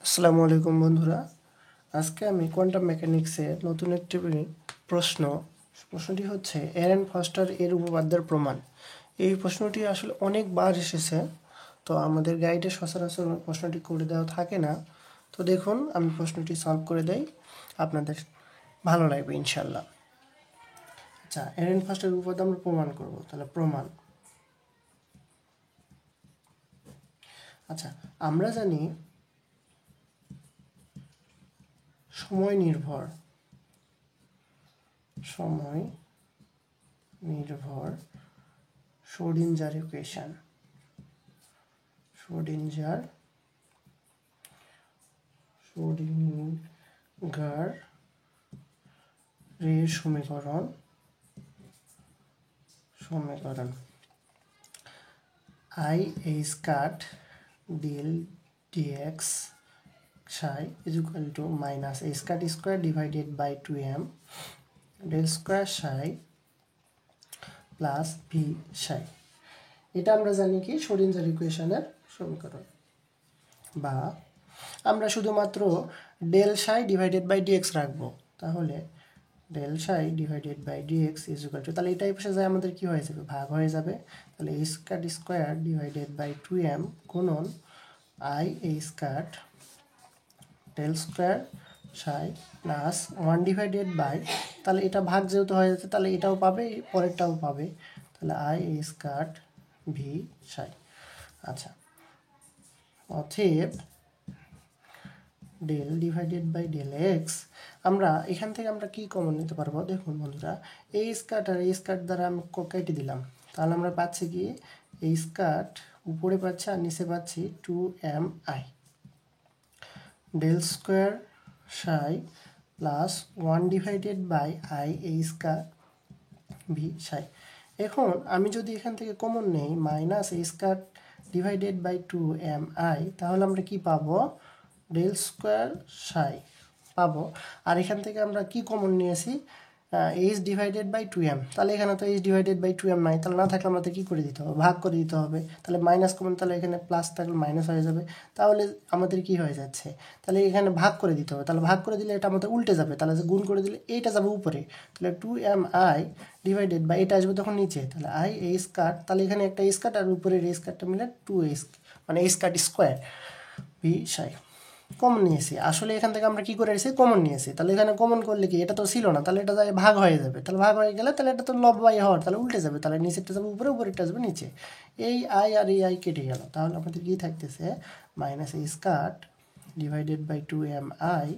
আসসালামু আলাইকুম বন্ধুরা। আজকে আমি কোয়ান্টাম মেকানিক্সের নতুন একটি প্রশ্নটি হচ্ছে এরেন ফস্টার এর উপপাদ্যের প্রমাণ। এই প্রশ্নটি আসলে অনেকবার এসেছে, তো আমাদের গাইডে সচরাচর প্রশ্নটি করে দেওয়া থাকে না। তো দেখুন, আমি প্রশ্নটি সলভ করে দেই, আপনাদের ভালো লাগবে ইনশাল্লাহ। আচ্ছা, এরেন ফস্টার উপপাদ্য আমরা প্রমাণ করব, তাহলে প্রমাণ। আচ্ছা, আমরা জানি সময় নির্ভর শ্রোডিঞ্জার ইকুয়েশন, শ্রোডিঙ্গার এর সমীকরণ I a scat del dx psi is equal to minus a scat square divided by 2m del square psi plus v psi। এটা আমরা জানি কি শ্রোডিঞ্জার ইকুয়েশনের সমীকরণ, বা আমরা শুধুমাত্র del psi divided by dx রাখবো, তাহলে del psi divided by dx is equal to, তাহলে এটাই পাশে যায় আমাদের কি হয়ে যাবে, ভাগ হয়ে যাবে। তাহলে এ স্কাট স্কোয়ার ডিভাইডেড বাই 2m গুণন আই এ স্কাট del square psi plus 1 divided by, তাহলে এটা ভাগ যেহেতু হয়ে যাচ্ছে তাহলে এটাও পাবে, পরেরটাও পাবে, তাহলে আই এ স্কাট ভি সাই। আচ্ছা, অতএব del divided by del X, আমরা এখান থেকে আমরা কি কমন নিতে পারবো, দেখুন বন্ধুরা, এই স্কাট আর এই স্কাট দ্বারা আমি কেটে দিলাম, তাহলে আমরা পাচ্ছি কি এই স্কাট উপরে পাচ্ছি আর নিচে পাচ্ছি 2mi del square psi plus 1 divided by I H cut V সাই। এখন আমি যদি এখান থেকে কমন নেই মাইনাস এই স্কাট ডিভাইডেড বাই 2mi, তাহলে আমরা কি পাবো, ডেল স্কোয়ার সাই পাবো। আর এখান থেকে আমরা কি কমন নিয়েছি, এইচ ডিভাইডেড বাই 2m, তাহলে এখানে তো এইচ ডিভাইডেড বাই 2m নাই, তাহলে না থাকলে আমাদের কী করে দিতে হবে, ভাগ করে দিতে হবে। তাহলে মাইনাস কমন, তাহলে এখানে প্লাস থাকলে মাইনাস হয়ে যাবে, তাহলে আমাদের কি হয়ে যাচ্ছে, তাহলে এখানে ভাগ করে দিতে হবে। তাহলে ভাগ করে দিলে এটা আমাদের উল্টে যাবে, তাহলে যে গুণ করে দিলে এইটা যাবে উপরে, তাহলে 2mi ডিভাইডেড বাই এটা আসবে তখন নিচে, তাহলে আই এই স্কাট, তাহলে এখানে একটা স্কাট আর উপরের এই স্কাটটা মিলে 2 মানে এই স্কাট স্কোয়ার ভি সাই কমন নিয়েছি। আসলে এখান থেকে আমরা কি করে এসেছি, কমন নিয়েছি, তাহলে এখানে কমন করলে কি এটা তো ছিল না, তাহলে এটা ভাগ হয়ে যাবে, তাহলে ভাগ হয়ে গেলে তাহলে এটা তো লব বাই হওয়ার, তাহলে উল্টে যাবে, তাহলে নিচেরটা যাবে উপরে, উপরেরটা যাবে নিচে, এই আই আর এই আই কেটে গেল, তাহলে আমাদের কি থাকতেছে মাইনাস এই স্কাট divided by 2mi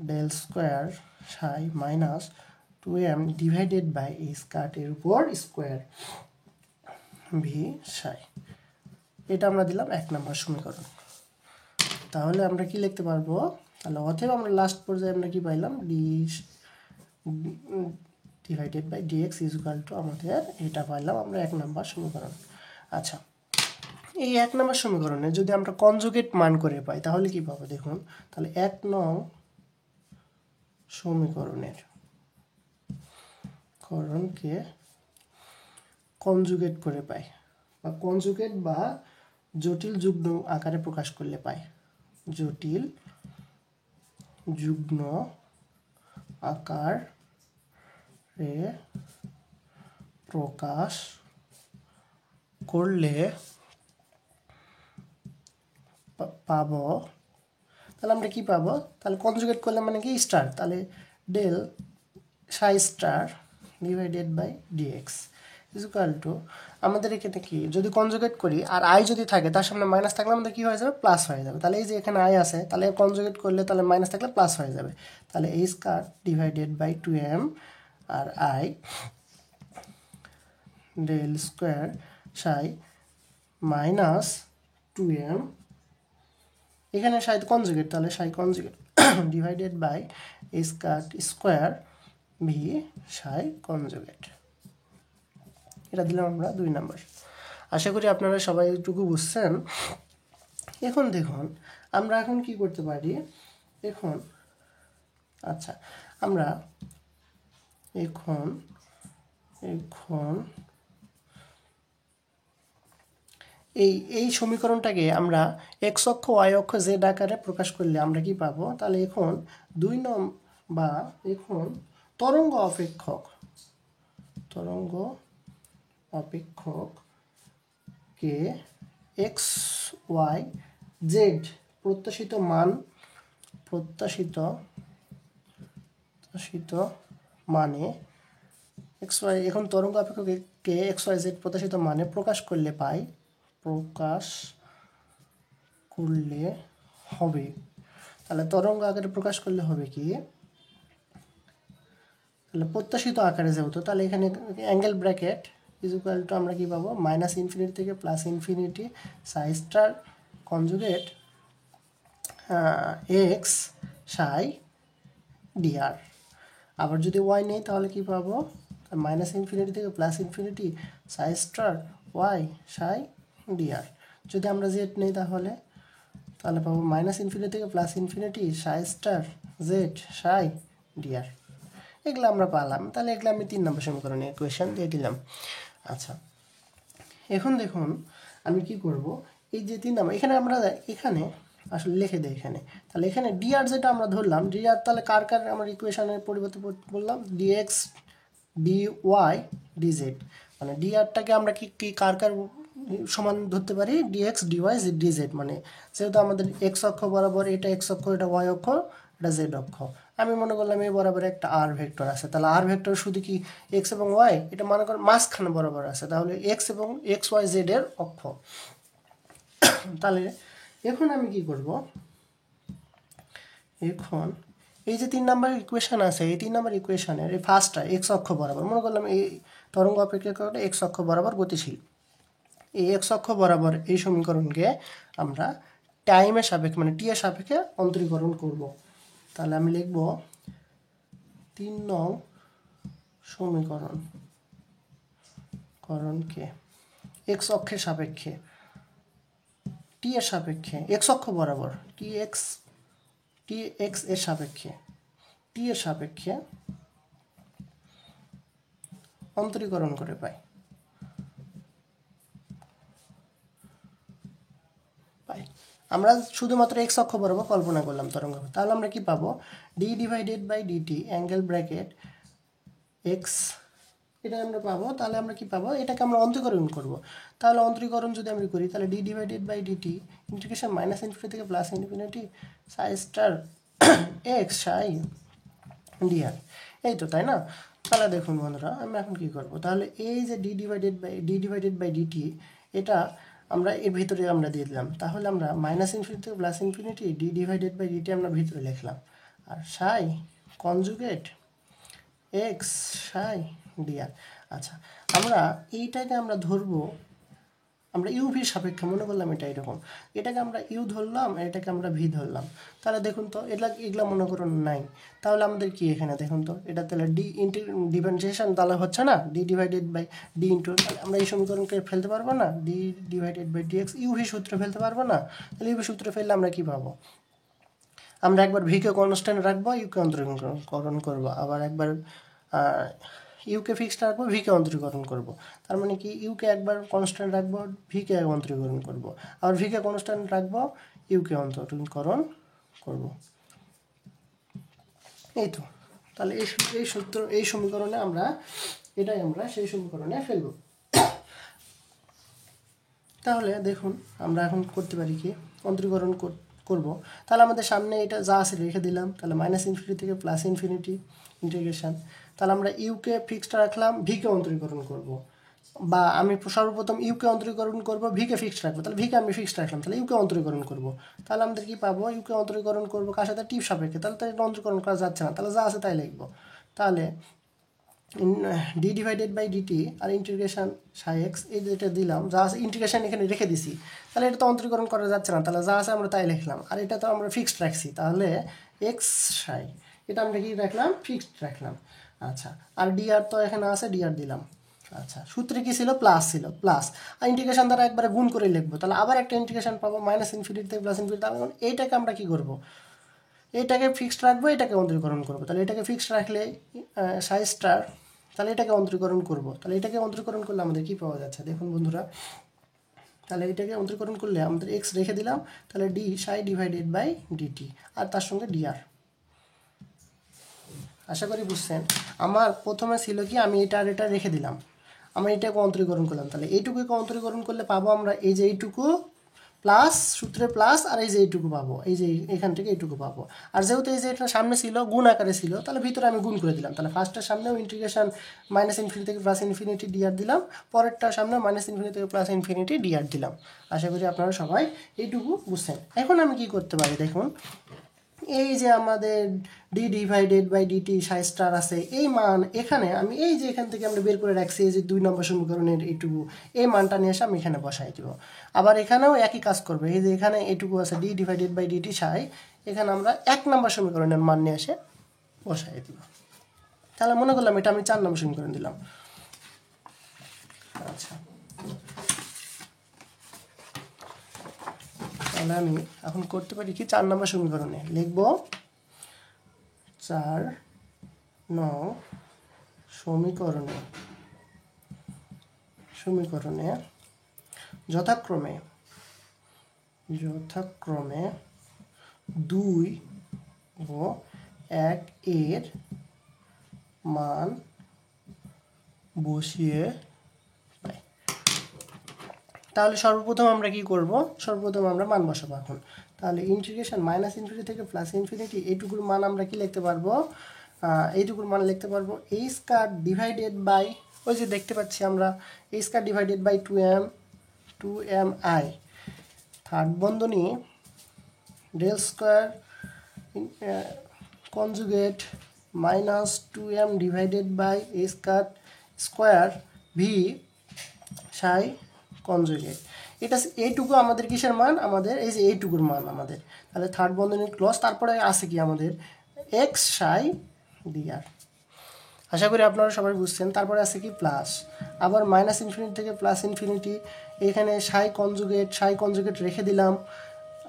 del square psi minus 2m divided by এই স্কাটের উপর স্কোয়ার ভি সাই। এটা আমরা দিলাম 1 নম্বর সমীকরণ। তাহলে আমরা কি লিখতে পারবো, তাহলে অতএব আমরা লাস্ট পর্যায়ে আমরা কি পাইলাম, D divided by dx is equal to, আমাদের এটা পাইলাম আমরা 1 নম্বর সমীকরণ। আচ্ছা, এই 1 নম্বর সমীকরণে যদি আমরা কনজুগেট মান করে পাই তাহলে কি পাবো, দেখুন, তাহলে 1 নং সমীকরণের করণকে কনজুগেট করে পাই, বা কনজুগেট বা জটিল যুগ্ম আকারে প্রকাশ করলে পাই, জটিল যুগ্ম আকারে প্রকাশ করলে পাবো, তাহলে আমরা কি পাবো, তাহলে কনজুগেট করলে মানে কি স্টার, তাহলে del psi star divided by dx is equal to, আমাদের এখানে কি যদি কনজুগেট করি আর আই যদি থাকে তার সামনে মাইনাস থাকলে আমাদের কি হয়ে যাবে, প্লাস হয়ে যাবে, তাহলে এই যে এখানে আই আছে, তাহলে কনজুগেট করলে তাহলে মাইনাস থাকলে প্লাস হয়ে যাবে, তাহলে এই স্কার ডিভাইডেড বাই 2m আর i del square psi minus 2m, এখানে সাই কনজুগেট, তাহলে সাই কনজুগেট ডিভাইডেড বাই স্কার স্কোয়ার ভি সাই কনজুগেট। এটা দিলাম আমরা 2 নম্বর। আশা করি আপনারা সবাই এইটুকু বুঝছেন। এখন দেখুন আমরা এখন কি করতে পারি, এখন আচ্ছা আমরা এখন এই সমীকরণটাকে আমরা এক্স অক্ষ ওয়াই অক্ষ জেড আকারে প্রকাশ করলে আমরা কি পাবো? তাহলে এখন এখন তরঙ্গ অপেক্ষককে এক্স ওয়াই জেড প্রত্যাশিত মানে এক্স ওয়াই, এখন তরঙ্গ অপেক্ষককে এক্স ওয়াই জেড প্রত্যাশিত মানে প্রকাশ করলে হবে, তাহলে তরঙ্গ আকারে প্রকাশ করলে হবে কি? তাহলে প্রত্যাশিত আকারে যেহেতু, তাহলে এখানে angle bracket is equal to আমরা কি পাবো? মাইনাস ইনফিনিটি থেকে plus infinity psi star conjugate X psi dr. আবার যদি ওয়াই নেই তাহলে কি পাবো? মাইনাস ইনফিনিটি থেকে plus infinity psi star Y psi dr. যদি আমরা জেড নেই তাহলে পাবো মাইনাস ইনফিনিটি থেকে plus infinity psi star Z psi dr. এগুলো আমরা পালাম, তাহলে এগুলো আমি 3 নম্বর সমীকরণে ইকুয়েশন দিয়ে দিলাম। আচ্ছা, এখন দেখুন আমি কি করব, এই যে 3 নম্বর এখানে আসলে লিখে দেয় এখানে, তাহলে এখানে ডিআর যেটা আমরা ধরলাম, ডিআর তাহলে কার আমরা ইকুয়েশনের পরিবর্তে বললাম ডিএক্স ডিওয়াই ডিজেড, মানে ডিআরটাকে আমরা কি কার সমান ধরতে পারি? ডিএক্স ডিওয়াই ডিজেড, মানে যেহেতু আমাদের এক্স অক্ষ বরাবর এটা এক্স অক্ষ, এটা ওয়াই অক্ষ, এটা জেড অক্ষ। আমি মনে করলাম এই বরাবর একটা আর ভেক্টর আছে, তাহলে আর ভেক্টর শুধু কি এক্স এবং ওয়াই, এটা মনে করেন মাঝখানে বরাবর আছে, তাহলে এক্স এবং এক্স ওয়াই জেড এর অক্ষ। তাহলে এখন আমি কি করব, এখন এই যে 3 নম্বর ইকুয়েশন আছে, এই 3 নম্বর ইকুয়েশনের এই ফার্স্টটা এক্স অক্ষ বরাবর, মনে করলাম এই তরঙ্গ অপেক্ষকটা এক্স অক্ষ বরাবর গতিশীল, এই এক্স অক্ষ বরাবর এই সমীকরণকে আমরা টাইমের সাপেক্ষে মানে টি এর সাপেক্ষে অন্তরীকরণ করব। তাহলে আমি লিখব 3 নং সমীকরণকে এক্স অক্ষের সাপেক্ষে টি এর সাপেক্ষে এক্স অক্ষ বরাবর টি এক্স এর সাপেক্ষে টি এর সাপেক্ষে অন্তরীকরণ করে পাই। আমরা শুধুমাত্র এক্স অক্ষ বরাবর কল্পনা করলাম তরঙ্গ, তাহলে আমরা কি পাবো? D divided by dt angle bracket X, এটা আমরা পাবো। তাহলে আমরা কি পাবো? এটাকে আমরা অন্তরীকরণ করব। তাহলে অন্তরীকরণ যদি আমরা করি, তাহলে D divided by dt integration minus infinity থেকে plus infinity psi star x psi d r, এই তো, তাই না? তাহলে দেখুন বন্ধুরা, আমি এখন কি করব, তাহলে এই যে ডি ডিভাইডেড বাই ডিটি, এটা আমরা এর ভিতরে আমরা দিয়ে দিলাম, তাহলে আমরা মাইনাস ইনফিনিটি থেকে plus infinity D divided by dt আমরা ভিতরে লিখলাম, আর সাই কনজুগেট এক্স সাই ডিআর। আচ্ছা, আমরা এইটাকে আমরা ধরবো, আমরা ইউভির সাপেক্ষে মনে করলাম এটা এরকম, এটাকে আমরা ইউ ধরলাম, এটাকে আমরা ভি ধরলাম। তাহলে দেখুন তো এগুলা মনে করুন নাই, তাহলে আমাদের কি এখানে দেখুন তো, এটা তাহলে ডিফারেন্সিয়েশন তাহলে হচ্ছে না, D divided by D into, আমরা এই সমীকরণকে ফেলতে পারবো না, D divided by dx UV সূত্রে ফেলতে পারবো না। তাহলে ইউভি সূত্রে ফেললে আমরা কি পাবো? আমরা একবার ভিকে কনস্ট্যান্ট রাখবো, ইউকে অন্তরীকরণ করবো, আবার একবার ইউকে ফিক্সড রাখবো, ভিকে অন্তরীকরণ করব। তার মানে কি, ইউকে একবার কনস্ট্যান্ট রাখবো, ভিকে অন্তরীকরণ করব, আবার ভিকে কনস্ট্যান্ট রাখবো, ইউকে অন্তরীকরণ করব। এই তো, তাহলে এই সমীকরণে আমরা সেই সমীকরণে ফেলব। তাহলে দেখুন আমরা এখন করতে পারি কি, অন্তরীকরণ করব। তাহলে আমাদের সামনে এটা যা আছে রেখে দিলাম, তাহলে মাইনাস ইনফিনিটি থেকে প্লাস ইনফিনিটি ইন্টিগ্রেশন, তাহলে আমরা ইউকে ফিক্সড রাখলাম, ভিকে অন্তরীকরণ করব, বা আমি সর্বপ্রথম ইউকে অন্তরীকরণ করব, ভিকে ফিক্সড রাখবো, তাহলে ভিকে আমি ফিক্সড রাখলাম, তাহলে ইউকে অন্তরীকরণ করব। তাহলে আমাদের কি পাবো? ইউকে অন্তরীকরণ করবো কার সাথে? টিপ সাপেক্ষে, তাহলে তো এটা অন্তরীকরণ করা যাচ্ছে না, তাহলে যা আছে তাই লিখবো। তাহলে ডি ডিভাইডেড বাই ডিটি আর ইন্টিগ্রেশন সাই এক্স, এই যেটা দিলাম, যা আছে ইন্টিগ্রেশন এখানে রেখে দিছি, তাহলে এটা তো অন্তরীকরণ করা যাচ্ছে না, তাহলে যা আছে আমরা তাই লিখলাম, আর এটা তো আমরা ফিক্সড রাখছি, তাহলে এক্স সাই, এটা আমরা কি রাখলাম? ফিক্সড রাখলাম। আচ্ছা, আর ডিআর তো এখানে আছে, ডিআর দিলাম। আচ্ছা, সূত্রে কি ছিল? প্লাস ছিল, প্লাস আর ইন্টিগ্রেশন দ্বারা একবারে গুণ করে লিখবো, তাহলে আবার একটা ইন্টিগ্রেশন পাবো মাইনাস ইনফিনিটি থেকে প্লাস ইনফিনিটি। তাহলে এইটাকে আমরা কি করব? এইটাকে ফিক্সড রাখবো, এটাকে অন্তরীকরণ করবো, তাহলে এটাকে ফিক্সড রাখলে সাই স্টার, তাহলে এটাকে অন্তরীকরণ করব, তাহলে এটাকে অন্তরীকরণ করলে আমাদের কি পাওয়া যাচ্ছে? দেখুন বন্ধুরা, তাহলে এটাকে অন্তরীকরণ করলে আমাদের এক্স রেখে দিলাম, তাহলে D psi divided by dt আর তার সঙ্গে ডিআর। আশা করি বুঝছেন। আমার প্রথমে ছিল কি আমি এটা আর এটা রেখে দিলাম, আমরা এটাকে অন্তরীকরণ করলাম, তাহলে এইটুকুকে অন্তরীকরণ করলে পাবো আমরা এই যে এইটুকু প্লাস সূত্রে প্লাস আর এই যে এইটুকু পাবো, এই যে এখান থেকে এইটুকু পাবো। আর যেহেতু এই যে এটা সামনে ছিল গুণ আকারে ছিল, তাহলে ভিতরে আমি গুণ করে দিলাম, তাহলে ফার্স্টের সামনেও ইন্টিগ্রেশন মাইনাস ইনফিনিটি থেকে প্লাস ইনফিনিটি ডিআর দিলাম, পরেরটার সামনে মাইনাস ইনফিনিটি থেকে প্লাস ইনফিনিটি ডিআর দিলাম। আশা করি আপনারা সবাই এইটুকু বুঝছেন। এখন আমি কি করতে পারি দেখুন, এই যে আমাদের D divided by dt psi star আছে, এই মান এখানে আমি এই যে এখান থেকে আমরা বের করে রাখছি এই যে 2 নম্বর সমীকরণের এইটুকু, এই মানটা নিয়ে এসে আমি এখানে বসাই দেব। আবার এখানেও একই কাজ করবে, এই যে এখানে এইটুকু আছে ডি ডিভাইডেড বাই ডিটি সাই, এখানে আমরা 1 নম্বর সমীকরণের মান নিয়ে এসে বসাই দেব। তাহলে মনে করলাম এটা আমি 4 নম্বর সমীকরণ দিলাম। আচ্ছা, তাহলে আমি এখন করতে পারি কি 4 নম্বর সমীকরণে লিখব 4 নং সমীকরণে যথাক্রমে 2 ও 1 এর মান বসিয়ে পাই। তাহলে সর্বপ্রথম আমরা কি করব, সর্বপ্রথম আমরা মান বসাবো এখন। তাহলে ইন্টিগ্রেশন মাইনাস ইনফিনিটি থেকে প্লাস ইনফিনিটি এইটুকুর মান আমরা কি লিখতে পারবো, এইটুকুর মান লিখতে পারবো a স্কয়ার ডিভাইডেড বাই, ওই যে দেখতে পাচ্ছি আমরা a square divided by 2mi third বন্ধনী del square conjugate minus 2m divided by a square V psi conjugate. এটা এইটুকু আমাদের কিসের মান, আমাদের এই যে এইটুকুর মান আমাদের। তাহলে থার্ড বন্ধনীর ক্লজ, তারপরে আছে কি আমাদের এক্স সাই ডিআর। আশা করি আপনারা সবাই বুঝছেন। তারপরে আছে কি প্লাস, আবার মাইনাস ইনফিনিটি থেকে প্লাস ইনফিনিটি, এখানে সাই কনজুগেট রেখে দিলাম,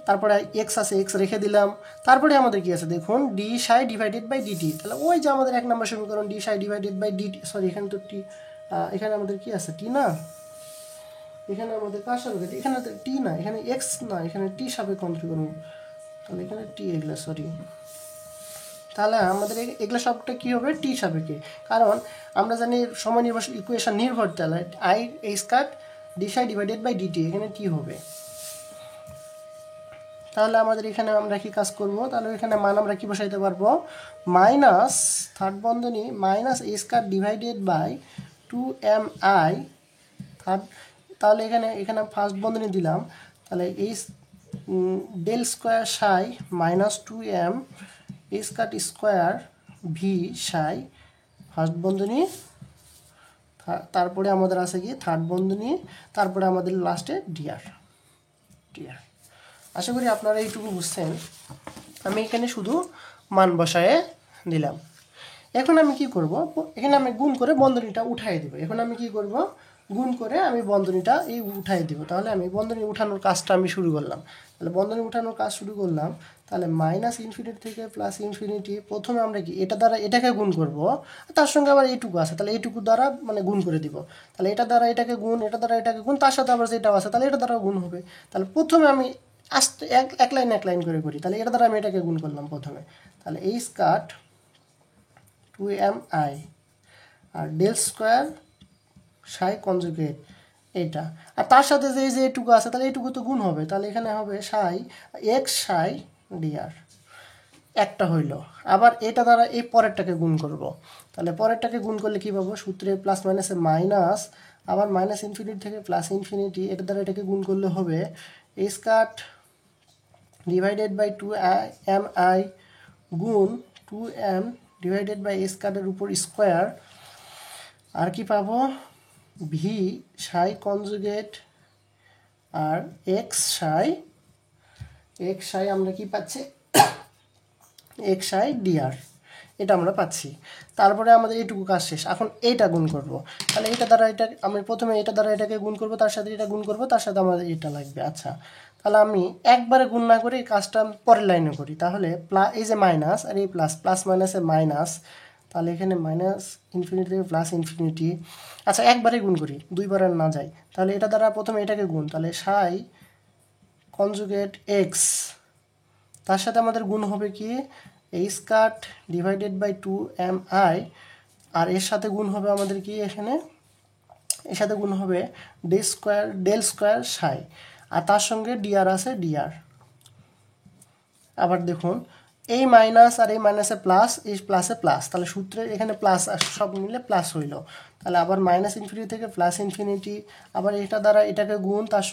তারপরে এক্স আছে এক্স রেখে দিলাম, তারপরে আমাদের কি আছে দেখুন D psi divided by DT. তাহলে ওই যে আমাদের 1 নম্বর সমীকরণ D psi divided by DT, sorry এখানে তো টি, এখানে আমাদের কি আছে টি না, এখানে আমাদের কার সাপেক্ষে, এখানে তো টি না, এখানে এক্স না, এখানে টি সাপেক্ষে অন্তরীকরণ, তাহলে এখানে টি এগুলো সরি, তাহলে আমাদের এগুলো সবটা কী হবে টি সাপেক্ষে, কারণ আমরা জানি সময় নির্ভরশীল ইকুয়েশন নির্ভর, তাহলে I H square D psi divided by dt, এখানে টি হবে। তাহলে আমাদের এখানে আমরা কি কাজ করব, তাহলে এখানে মান আমরা কি বসাইতে পারবো, মাইনাস থার্ড বন্ধনী minus a square divided by 2mi third, তাহলে এখানে ফার্স্ট বন্ধনী দিলাম, তাহলে এই del square psi minus 2m a square V psi first বন্ধনী, তারপরে আমাদের আছে কি থার্ড বন্ধনী, তারপরে আমাদের লাস্টে ডিআর। আশা করি আপনারা এইটুকু বুঝছেন। আমি এখানে শুধু মান বসায়ে দিলাম। এখন আমি কি করব, এখানে আমি গুণ করে বন্ধনীটা উঠাই দেব। এখন আমি কি করব, গুণ করে আমি বন্ধনীটা এই উঠাই দেব। তাহলে আমি বন্ধনী উঠানোর কাজটা আমি শুরু করলাম। তাহলে বন্ধনী উঠানোর কাজ শুরু করলাম, তাহলে মাইনাস ইনফিনিটি থেকে প্লাস ইনফিনিটি, প্রথমে আমরা কি এটা দ্বারা এটাকে গুণ করব, তার সঙ্গে আবার এইটুকু আছে, তাহলে এইটুকু দ্বারা মানে গুণ করে দিব। তাহলে এটা দ্বারা এটাকে গুণ, এটা দ্বারা এটাকে গুণ, তার সাথে আবার যেটাও আছে তাহলে এটা দ্বারা গুণ হবে। তাহলে প্রথমে আমি আস্তে এক লাইন করে করি, তাহলে এটা দ্বারা আমি এটাকে গুণ করলাম প্রথমে, তাহলে এই স্কয়ার 2mi আর ডেল স্কয়ার সাই কনজুগেট এইটা, আর তার সাথে যে যে এইটুকু আছে তাহলে এইটুকু তো গুণ হবে, তাহলে এখানে হবে সাই এক্স সাই ডিআর একটা হইল। আবার এটা দ্বারা এই পরেরটাকে গুণ করব, তাহলে পরেরটাকে গুণ করলে কী পাবো, সূত্রে প্লাস মাইনাসে মাইনাস, আবার মাইনাস ইনফিনিটি থেকে প্লাস ইনফিনিটি, এটা দ্বারা এটাকে গুণ করলে হবে এই স্কয়ার ডিভাইডেড বাই 2mi গুণ 2m ডিভাইডেড বাই a স্কয়ারের উপর স্কোয়ার, আর কি পাবো ভি সাই কনজুগেট আর এক্স সাই আমরা কি পাচ্ছি এক্স সাই ডিআর, এটা আমরা পাচ্ছি। তারপরে আমাদের এইটুকু কাজ শেষ। এখন এইটা গুণ করব, তাহলে এটা দ্বারা এটা আমি প্রথমে এটা দ্বারা এটাকে গুণ করব, তার সাথে এটা গুণ করব, তার সাথে আমাদের এটা লাগবে। আচ্ছা, তাহলে আমি একবারে গুণ না করে এই কাজটা পরের লাইনে করি, তাহলে এই যে মাইনাস আর এই প্লাস মাইনাসে মাইনাস, তাহলে এখানে মাইনাস ইনফিনিটি থেকে প্লাস ইনফিনিটি। আচ্ছা একবারে গুণ করি, দুইবার আর না যায়। তাহলে এটা দ্বারা প্রথমে এটাকে গুণ, তাহলে সাই কনজুগেট এক্স, তার সাথে আমাদের গুণ হবে কি এই স্কাট ডিভাইডেড বাই 2mi, আর এর সাথে গুণ হবে আমাদের কি এখানে, এর সাথে গুণ হবে ডেল স্কোয়ার সাই, আর তার সঙ্গে ডিআর আছে ডিআর। আবার দেখুন এই মাইনাস আর এই মাইনাসে প্লাস, এই প্লাসে প্লাস, তাহলে সূত্রে এখানে প্লাস সব মিলে প্লাস হইল। তাহলে আবার মাইনাস ইনফিনিটি থেকে প্লাস ইনফিনিটি, আবার এটা দ্বারা এটাকে গুণ, তার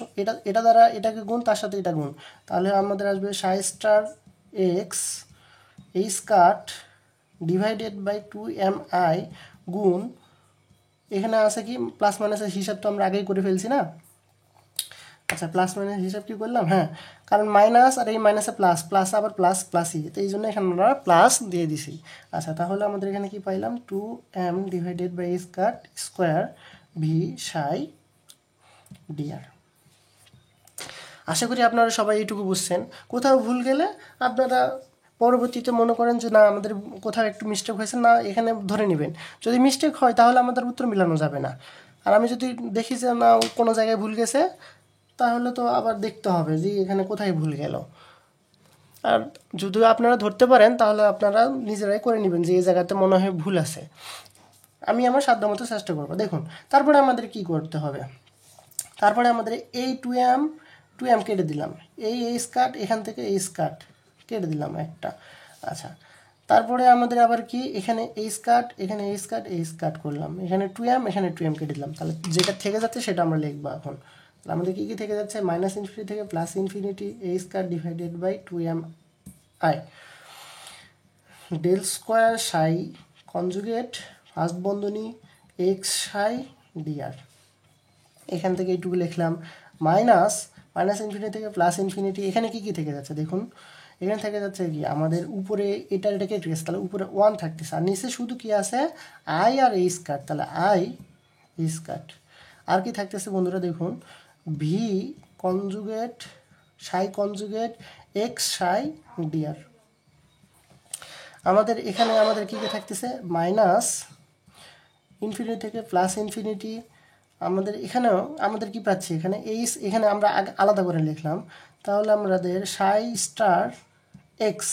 এটা দ্বারা এটাকে গুণ, তার সাথে এটা গুণ, তাহলে আমাদের আসবে সাই স্টার এক্স এই স্কাট ডিভাইডেড বাই 2mi গুণ, এখানে আছে কি প্লাস মাইনাসের হিসাব তো আমরা আগেই করে ফেলছি না। আচ্ছা প্লাস মাইনাস হিসাব কি করলাম, হ্যাঁ কারণ মাইনাস আর এই মাইনাসে প্লাস, প্লাস আবার প্লাস প্লাসই, তো এই জন্য এখানে আমরা প্লাস দিয়ে দিছি। আচ্ছা তাহলে আমাদের এখানে কি পাইলাম 2m ডিভাইডেড বাই স্কাট স্কোয়ার ভি সাই ডিআর। আশা করি আপনারা সবাই এইটুকু বুঝছেন। কোথাও ভুল গেলে আপনারা পরবর্তীতে মনে করেন যে না আমাদের কোথাও একটু মিস্টেক হয়েছে, না এখানে ধরে নেবেন। যদি মিস্টেক হয় তাহলে আমাদের উত্তর মিলানো যাবে না। আর আমি যদি দেখি যে না কোনো জায়গায় ভুল গেছে, তাহলে তো আবার দেখতে হবে যে এখানে কোথায় ভুল গেল। আর যদি আপনারা ধরতে পারেন তাহলে আপনারা নিজেরাই করে নেবেন যে এই জায়গাতে মনে হয় ভুল আছে। আমি আমার সাধ্যমতো চেষ্টা করবো। দেখুন তারপরে আমাদের কি করতে হবে, তারপরে আমাদের এই 2m কেটে দিলাম, এই স্কাট এখান থেকে এই স্কাট কেটে দিলাম একটা। আচ্ছা তারপরে আমাদের আবার কি এখানে এই স্কাট, এখানে এই স্কাট, এই স্কাট করলাম, এখানে 2m এখানে 2m কেটে দিলাম। তাহলে যেটা থেকে যাচ্ছে সেটা আমরা লিখবো এখন। তাহলে আমাদের কী কী থেকে যাচ্ছে, মাইনাস ইনফিনিটি থেকে প্লাস ইনফিনিটি এই স্কাট divided by 2mi del square psi conjugate first বন্ধনী এক্স সাই ডিআর। এখান থেকে এইটুকু লিখলাম, মাইনাস ইনফিনিটি থেকে প্লাস ইনফিনিটি, এখানে কি কি থেকে যাচ্ছে দেখুন, এখানে থেকে যাচ্ছে কি আমাদের উপরে এটা কেটে গেছে, তাহলে উপরে 1 থাকতেছে, আর নিচে শুধু কি আছে আই আর এই স্কাট, তাহলে আই এই স্কাট। আর কি থাকতেছে বন্ধুরা দেখুন, ভি কনজুগেট সাই কনজুগেট এক্স সাই ডিআর। আমাদের এখানে আমাদের কী কী থাকতেছে, মাইনাস ইনফিনিটি থেকে প্লাস ইনফিনিটি, আমাদের এখানেও আমাদের কি পাচ্ছি এখানে এখানে আমরা আলাদা করে লিখলাম, তাহলে আমাদের সাই স্টার এক্স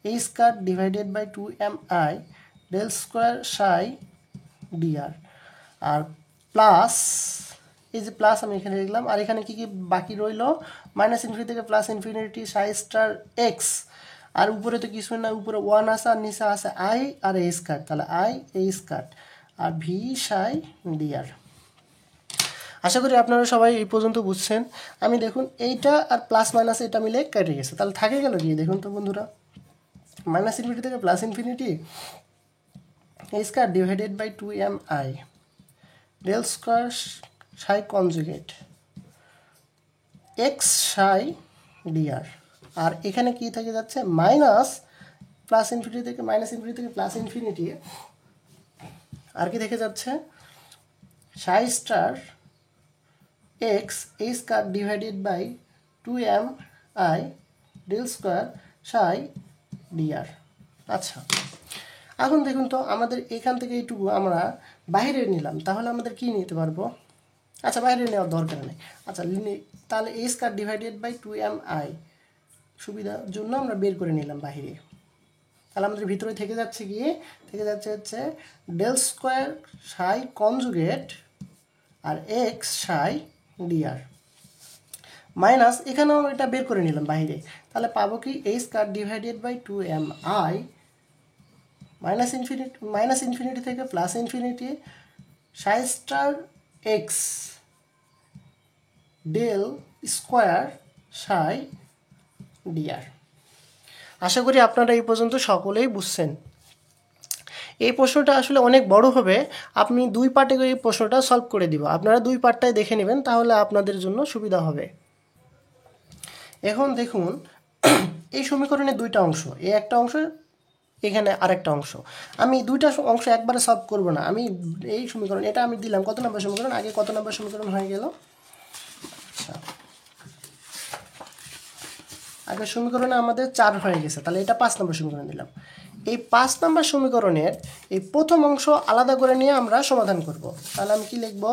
এই স্কার divided by 2mi del square psi DR, আর প্লাস এই যে প্লাস আমি এখানে লিখলাম, আর এখানে কি কি বাকি রইল, মাইনাস ইনফিনিটি থেকে plus infinity psi star x, আর উপরে তো কিছু না, উপরে 1 আছে আর নিচে আছে আই আর এই স্কার, তাহলে আই এই স্কার আর ভি সাই ডিআর। আশা করি আপনারা সবাই এই পর্যন্ত বুঝছেন। আমি দেখুন এইটা আর প্লাস মাইনাস এটা মিলে কেটে গেছে, তাহলে থাকে গেল কি দেখুন তো বন্ধুরা, মাইনাস ইনফিনিটি থেকে plus infinity H square divided by 2mi del square psi conjugate X psi DR, আর এখানে কি থেকে যাচ্ছে মাইনাস প্লাস ইনফিনিটি থেকে মাইনাস ইনফিনিটি থেকে প্লাস ইনফিনিটি, আর কি থেকে যাচ্ছে psi star x H square divided by 2mi del square psi dr. আচ্ছা এখন দেখুন তো আমাদের এখান থেকে এইটুকু আমরা বাইরে নিলাম, তাহলে আমাদের কি নিতে পারবো, আচ্ছা বাইরে নেওয়ার দরকার নেই। আচ্ছা তাহলে এই স্কয়ার ডিভাইডেড বাই 2mi সুবিধার জন্য আমরা বের করে নিলাম বাইরে, তাহলে আমাদের ভিতরে থেকে যাচ্ছে হচ্ছে ডেল স্কোয়ার সাই কনজুগেট আর এক্স সাই ডিআর মাইনাস এখানেও এটা বের করে নিলাম বাইরে, তাহলে পাবো কি এই square divided by 2mi minus infinity থেকে plus infinity psi star x del square psi d r. আশা করি আপনারা এই পর্যন্ত সকলেই বুঝছেন। এই প্রশ্নটা আসলে অনেক বড় হবে, আপনি 2 পার্টে এই প্রশ্নটা সলভ করে দিব, আপনারা 2 পার্টটাই দেখে নেবেন, তাহলে আপনাদের জন্য সুবিধা হবে। এখন দেখুন এই সমীকরণের 2টা অংশ, এই একটা অংশ এখানে আরেকটা অংশ, আমি 2টা অংশ একবারে সলভ করব না, আমি এই সমীকরণ এটা আমি দিলাম কত নম্বর সমীকরণ, আগে কত নম্বর সমীকরণ হয়ে গেল, আচ্ছা আগের সমীকরণে আমাদের 4 হয়ে গেছে, তাহলে এটা 5 নম্বর সমীকরণ দিলাম। এই 5 নম্বর সমীকরণের এই প্রথম অংশ আলাদা করে নিয়ে আমরা সমাধান করব। তাহলে আমি কি লিখব?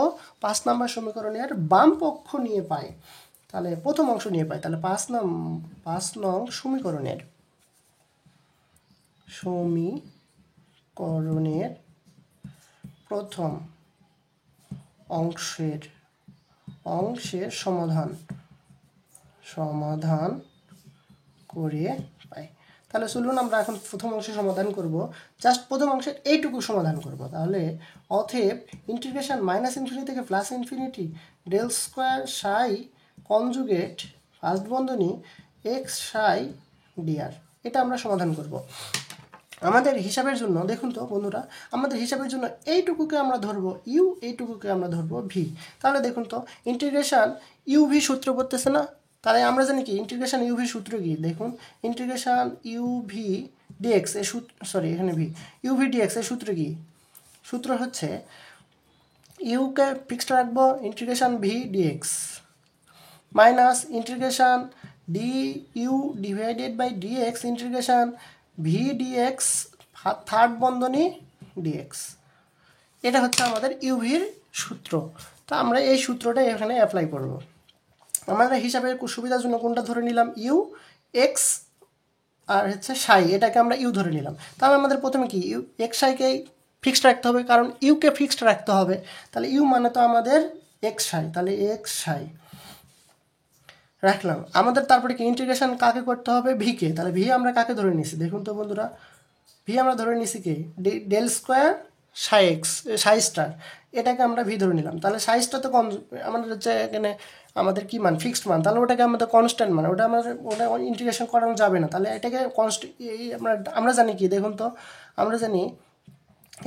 5 নম্বর সমীকরণের বাম পক্ষ নিয়ে পাই, তাহলে প্রথম অংশ নিয়ে পাই, তাহলে 5 নং সমীকরণের প্রথম অংশের সমাধান করে পাই। তাহলে চলুন আমরা এখন প্রথম অংশের সমাধান করব। জাস্ট প্রথম অংশের এইটুকু সমাধান করব। তাহলে অতএব ইন্টিগ্রেশন -ইনফিনিটি থেকে +plus infinity del square psi conjugate first বন্ধনী এক্স সাই ডিআর, এটা আমরা সমাধান করব। আমাদের হিসাবের জন্য দেখুন তো বন্ধুরা, আমাদের হিসাবের জন্য এইটুকুকে আমরা ধরবো ইউ, এইটুকুকে আমরা ধরবো ভি। তাহলে দেখুন তো ইন্টিগ্রেশন ইউভি সূত্র পড়তেছে না? তাহলে আমরা জানি কি ইন্টিগ্রেশন ইউভি সূত্র কি? দেখুন ইন্টিগ্রেশন ইউভি ডিএক্স এর সূত্র, সরি এখানে ভি, ইউভি ডিএক্স এর সূত্র কি? সূত্র হচ্ছে ইউকে ফিক্সড রাখবো integration V dx minus integration D U divided by dx integration V dx third বন্ধনী ডিএক্স। এটা হচ্ছে আমাদের ইউভির সূত্র। তো আমরা এই সূত্রটা এখানে অ্যাপ্লাই করব। আমাদের হিসাবের সুবিধার জন্য কোনটা ধরে নিলাম? ইউ, এক্স আর হচ্ছে সাই, এটাকে আমরা ইউ ধরে নিলাম। তাহলে আমাদের প্রথমে কি ইউ এক্স সাইকে ফিক্সড রাখতে হবে, কারণ ইউকে ফিক্সড রাখতে হবে। তাহলে ইউ মানে তো আমাদের এক্স সাই, তাহলে এক্স সাই রাখলাম। আমাদের তারপরে কি ইন্টিগ্রেশন কাকে করতে হবে? ভিকে। তাহলে ভি আমরা কাকে ধরে নিছি? দেখুন তো বন্ধুরা, ভি আমরা ধরে নিছি কে? Del square psi x psi star, এটাকে আমরা ভি ধরে নিলাম। তাহলে সাই স্টার তো আমাদের হচ্ছে এখানে আমাদের কি মান? ফিক্সড মান। তাহলে ওটাকে আমাদের কনস্ট্যান্ট মান, ওটা ইন্টিগ্রেশন করানো যাবে না। তাহলে এটাকে এই আমরা জানি কি? দেখুন তো আমরা জানি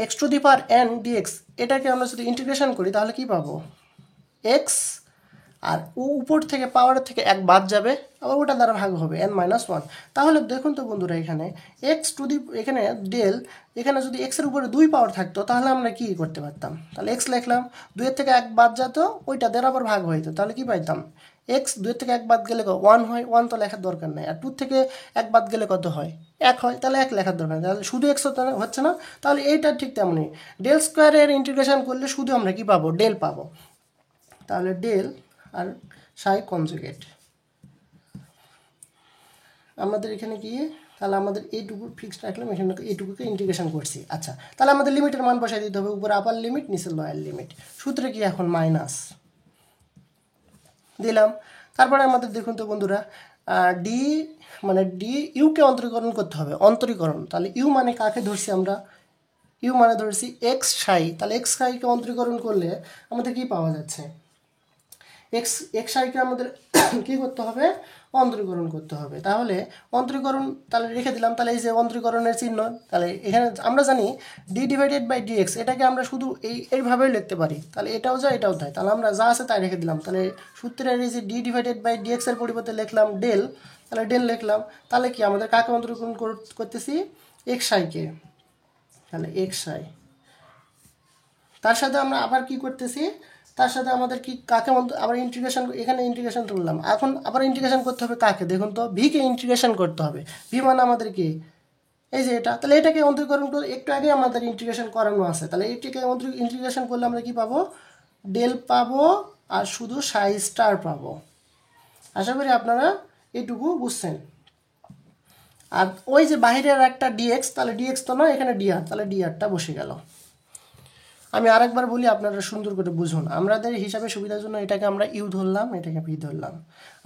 X to the power N dx, এটাকে আমরা যদি ইন্টিগ্রেশন করি তাহলে কি পাবো? এক্স আর উপর থেকে পাওয়ারের থেকে এক বাদ যাবে, আবার ওটা দ্বারা ভাগ হবে n-1। তাহলে দেখুন তো বন্ধুরা, এখানে এক্স টু দি, এখানে ডেল, এখানে যদি এক্সের উপরে 2 পাওয়ার থাকতো তাহলে আমরা কি করতে পারতাম? তাহলে এক্স লিখলাম, 2 থেকে 1 বাদ যেত, ওইটা দ্বারা আবার ভাগ হইতো, তাহলে কি পাইতাম? এক্স 2 থেকে 1 বাদ গেলে 1 হয়, 1 তো লেখার দরকার নেই। আর 2 থেকে 1 বাদ গেলে কত হয়? 1 হয়, তাহলে 1 লেখার দরকার নেই। তাহলে শুধু এক্স হচ্ছে না? তাহলে এইটা ঠিক তেমনই ডেল স্কোয়ারের ইন্টিগ্রেশন করলে শুধু আমরা কি পাবো? ডেল পাবো। তাহলে ডেল আর সাই কনজুগেট আমাদের এখানে কি? তাহলে আমাদের এইটুকু ফিক্সড রাখলাম, এখানে এইটুকুকে ইন্টিগ্রেশন করছি। আচ্ছা, তাহলে আমাদের লিমিটের মান বসাই দিতে হবে, উপরে আপার লিমিট নিচে লোয়ার লিমিট। সূত্রে কি এখন মাইনাস দিলাম। তারপরে আমাদের দেখুন তো বন্ধুরা, ডি মানে ডি ইউকে অন্তরীকরণ করতে হবে, অন্তরীকরণ। তাহলে ইউ মানে কাকে ধরছি আমরা? ইউ মানে ধরছি এক্স সাই। তাহলে এক্স সাইকে অন্তরীকরণ করলে আমাদের কি পাওয়া যাচ্ছে? এক্স আইকে আমাদের কি করতে হবে? অন্তরীকরণ করতে হবে। তাহলে অন্তরীকরণ তাহলে রেখে দিলাম। তাহলে এই যে অন্তরীকরণের চিহ্ন, তাহলে এখানে আমরা জানি ডি ডিভাইডেড বাই ডিএক্স, এটাকে আমরা শুধু এইভাবেই লিখতে পারি। তাহলে এটাও যায় এটাও যায়, তাহলে আমরা যা আছে তাই রেখে দিলাম। তাহলে সূত্রের এই যে ডি ডিভাইডেড বাই ডিএক্স এর পরিবর্তে লিখলাম ডেল, তাহলে ডেল লিখলাম। তাহলে কি আমাদের কাকে অন্তরীকরণ করতেছি? এক্স আইকে। তাহলে এক্স আই, তার সাথে আমরা আবার কি করতেছি? তার সাথে আমাদের কি কাকে আবার ইন্টিগ্রেশন, এখানে ইন্টিগ্রেশন তুললাম, এখন আবার ইন্টিগ্রেশন করতে হবে কাকে? দেখুন তো ভিকে ইন্টিগ্রেশন করতে হবে। ভি মানে আমাদের কি? এই যে এটা। তাহলে এটাকে অন্তরীকরণ করে একটু আগে আমাদের ইন্টিগ্রেশন করানো আছে, তাহলে এটাকে ইন্টিগ্রেশন করলে আমরা কি পাবো? ডেল পাবো আর শুধু সাই স্টার পাবো। আশা করি আপনারা এইটুকু বুঝছেন। আর ওই যে বাহিরের একটা ডিএক্স, তাহলে ডিএক্স তো নয়, এখানে ডিআর, তাহলে ডিআরটা বসে গেল। আমি আরেকবার বলি, আপনারা সুন্দর করে বুঝুন। আমাদের হিসাবে সুবিধার জন্য এটাকে আমরা ইউ ধরলাম, এটাকে ভি ধরলাম।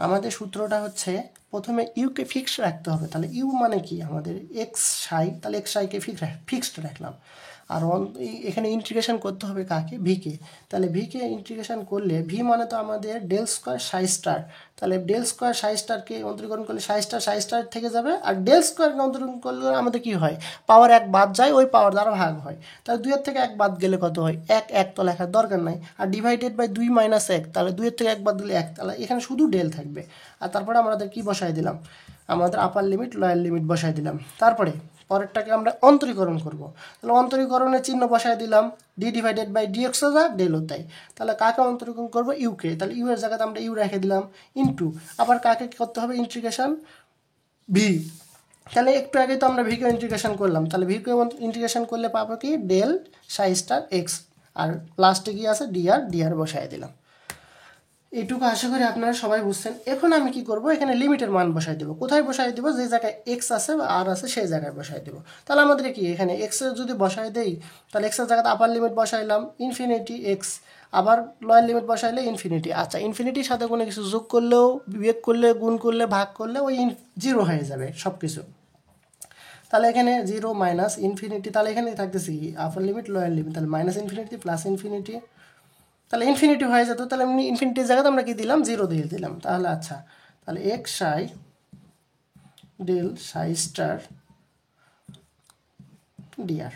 আমাদের সূত্রটা হচ্ছে প্রথমে ইউকে ফিক্সড রাখতে হবে। তাহলে ইউ মানে কি? আমাদের এক্স সাই, তাহলে এক্স সাইকে ফিক্সড রাখলাম। আর এখানে ইন্টিগ্রেশন করতে হবে কাকে? ভিকে। তাহলে ভিকে ইন্টিগ্রেশন করলে ভি মানে তো আমাদের ডেল স্কোয়ার সাই স্টার। তাহলে ডেল স্কোয়ার সাই স্টারকে অন্তরীকরণ করলে সাই স্টার থেকে যাবে। আর ডেল স্কোয়ারকে অন্তরীকরণ করলে আমাদের কি হয়? পাওয়ার 1 বাদ যায়, ওই পাওয়ার দ্বারা ভাগ হয়। তাহলে 2 এর থেকে 1 বাদ গেলে কত হয়? 1 তো লেখার দরকার নাই। আর ডিভাইডেড বাই 2 মাইনাস 1, তাহলে 2 এর থেকে 1 বাদ দিলে 1, তাহলে এখানে শুধু ডেল থাকবে। আর তারপরে আমাদের কি বসাই দিলাম? আমাদের আপার লিমিট লোয়ার লিমিট বসাই দিলাম। তারপরে পরেরটাকে আমরা অন্তরীকরণ করব। তাহলে অন্তরীকরণের চিহ্ন বসায় দিলাম, ডি ডিভাইডেড বাই ডিএক্সও যা ডেলও তাই। তাহলে কাকে অন্তরীকরণ করব? ইউকে। তাহলে ইউ এর জায়গাতে আমরা ইউ রেখে দিলাম, ইনটু আবার কাকে করতে হবে? Integration V. তাহলে একটু আগে তো আমরা ভিকে ইন্টিগ্রেশন করলাম, তাহলে ভিকে ইন্টিগ্রেশন করলে পাবো কি ডেল সাই স্টার এক্স, আর লাস্টে কি আছে ডিআর বসাই দিলাম। এইটুকু আশা করি আপনারা সবাই বুঝছেন। এখন আমি কি করব, এখানে লিমিটের মান বসাই দেবো। কোথায় বসাই দেবো? যে জায়গায় এক্স আছে বা আর আছে সেই জায়গায় বসাই দেবো। তাহলে আমাদের কি এখানে এক্সের যদি বসাই দেই, তাহলে এক্সের জায়গাতে আপার লিমিট বসাইলাম ইনফিনিটি এক্স, আবার লোয়ার লিমিট বসাইলে ইনফিনিটি। আচ্ছা, ইনফিনিটির সাথে কোনো কিছু যোগ করলেও, বিয়োগ করলে, গুণ করলে, ভাগ করলে ওই জিরো হয়ে যাবে সব কিছু। তাহলে এখানে জিরো মাইনাস ইনফিনিটি, তাহলে এখানে থাকতেছি আপার লিমিট লোয়ার লিমিট, তাহলে মাইনাস ইনফিনিটি প্লাস ইনফিনিটি, তাহলে ইনফিনিটি হয়ে যেত। তাহলে এমনি ইনফিনিটির জায়গাতে আমরা কি দিলাম? জিরো দিয়ে দিলাম। তাহলে আচ্ছা, তাহলে এক্স সাই ডেল সাই স্টার ডিআর।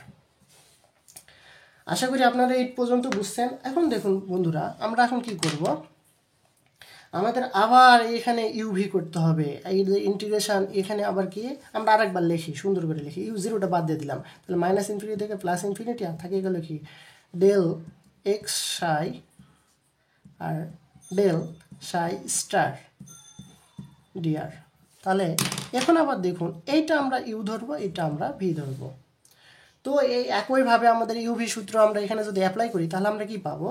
আশা করি আপনারা এই পর্যন্ত বুঝছেন। এখন দেখুন বন্ধুরা, আমরা এখন কি করব, আমাদের আবার এখানে ইউভি করতে হবে। এই যে ইন্টিগ্রেশন, এখানে আবার কি আমরা আরেকবার লিখি, সুন্দর করে লিখি, ইউ জিরোটা বাদ দিয়ে দিলাম। তাহলে মাইনাস ইনফিনিটি থেকে প্লাস ইনফিনিটি, আর থাকে গেল কি ডেল এক্স সাই আর ডেল সাই স্টার ডিআর। তাহলে এখন আবার দেখুন, এইটা আমরা ইউ ধরবো, এটা আমরা ভি ধরবো। তো এই একইভাবে আমাদের ইউভি সূত্র আমরা এখানে যদি অ্যাপ্লাই করি, তাহলে আমরা কি পাবো?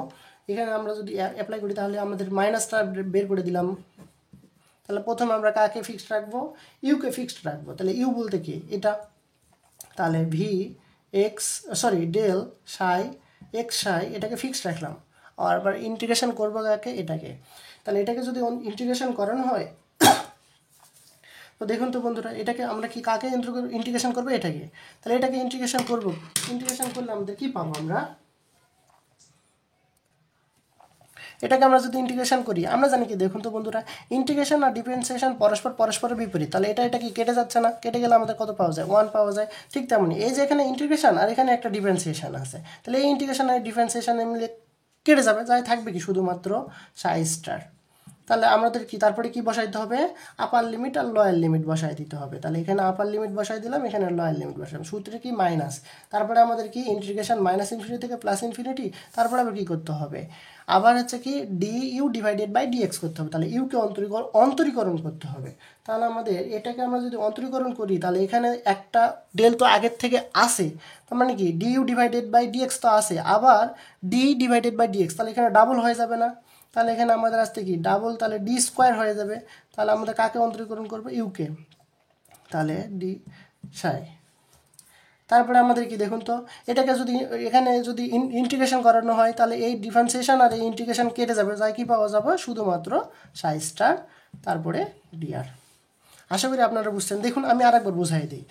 এখানে আমরা যদি অ্যাপ্লাই করি, তাহলে আমাদের মাইনাসটা বের করে দিলাম। তাহলে প্রথমে আমরা কাকে ফিক্সড রাখবো? ইউকে ফিক্সড রাখবো। তাহলে ইউ বলতে কি এটা, তাহলে V X sorry del psi x psi এটাকে ফিক্সড রাখলাম। আর আবার ইন্টিগ্রেশন করবো কাকে? এটাকে। তাহলে এটাকে যদি ইন্টিগ্রেশন করানো হয়, তো দেখুন তো বন্ধুরা, এটাকে আমরা কি কাকে ইন্টিগ্রেশন করবো? এটাকে। তাহলে এটাকে ইন্টিগ্রেশন করবো, ইন্টিগ্রেশন করলে আমাদের কি পাবো? আমরা এটাকে আমরা যদি ইন্টিগ্রেশন করি, আমরা জানি কি, দেখুন তো বন্ধুরা, ইন্টিগ্রেশন আর ডিফারেন্সিয়েশন পরস্পরের বিপরীত। তাহলে এটা কি কেটে যাচ্ছে না? কেটে গেলে আমাদের কত পাওয়া যায়? 1 পাওয়া যায়। ঠিক তেমনি এই যে এখানে ইন্টিগ্রেশন আর এখানে একটা ডিফারেন্সিয়েশন আছে, তাহলে এই ইন্টিগ্রেশন আর ডিফারেন্সিয়েশন মিলে কেটে যাবে, যাই থাকবে কি শুধুমাত্র সাই স্টার। তাহলে আমাদের কি তারপরে কি বসাইতে হবে? আপার লিমিট আর লোয়ার লিমিট বসাই দিতে হবে। তাহলে এখানে আপার লিমিট বসাই দিলাম, এখানে লোয়ার লিমিট বসালাম। সূত্রে কি মাইনাস, তারপরে আমাদের কি ইন্টিগ্রেশন মাইনাস ইনফিনিটি থেকে প্লাস ইনফিনিটি, তারপরে আবার কি করতে হবে? আবার হচ্ছে কি D U divided by dx করতে হবে। তাহলে ইউকে অন্তরীকরণ করতে হবে। তাহলে আমাদের এটাকে আমরা যদি অন্তরীকরণ করি, তাহলে এখানে একটা ডেল তো আগের থেকে আসে, তার মানে কি D U divided by dx তো আসে, আবার ডি ডিভাইডেড বাই ডিএক্স, তাহলে এখানে ডাবল হয়ে যাবে না? তাহলে এখানে আমাদের আসতে কি ডাবল, তাহলে ডি স্কোয়ার হয়ে যাবে। তাহলে আমাদের কাকে অন্তরীকরণ করবো? ইউকে। তাহলে ডি সাই, তারপরে আমাদের কি দেখুন তো, এটাকে যদি এখানে যদি ইন্টিগ্রেশন করানো হয়, তাহলে এই ডিফারেন্সিয়েশন আর এই ইন্টিগ্রেশন কেটে যাবে, যাই কি পাওয়া যাবে? শুধুমাত্র সাই স্টার তারপরে ডিআর। আশা করি আপনারা বুঝছেন। দেখুন আমি আরেকবার বুঝাই দিই।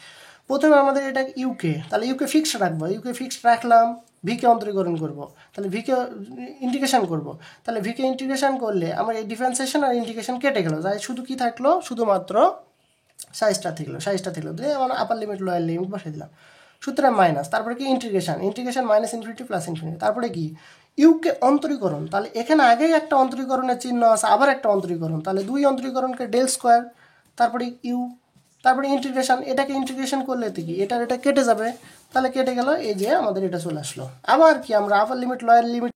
প্রথমে আমাদের এটা ইউকে, তাহলে ইউকে ফিক্সড রাখবো, ইউকে ফিক্সড রাখলাম, ভিকে অন্তরীকরণ করব, তাহলে ভিকে ইন্টিগ্রেশন করব। তাহলে ভিকে ইন্টিগ্রেশন করলে আমার এই ডিফারেন্সিয়েশন আর ইন্টিগ্রেশন কেটে গেল, যাই শুধু কি থাকলো? শুধুমাত্র সাইজটা থাকলো দিয়ে আমার আপার লিমিট লোয়ার লিমিট বসে দিলাম। সুতরাং মাইনাস, তারপরে কি integration minus infinity plus infinity, তারপরে কি ইউকে অন্তরীকরণ। তাহলে এখানে আগেই একটা অন্তরীকরণের চিহ্ন আছে, আবার একটা অন্তরীকরণ, তাহলে দুই অন্তরীকরণকে ডেল স্কোয়ার, তারপরে ইউ, তারপরে ইন্টিগ্রেশন। এটাকে ইন্টিগ্রেশন করলে তো কি এটা কেটে যাবে, তাহলে কেটে গেল, এই যে আমাদের এটা চলে আসলো। আবার কি আমরা আপার লিমিট লোয়ার লিমিট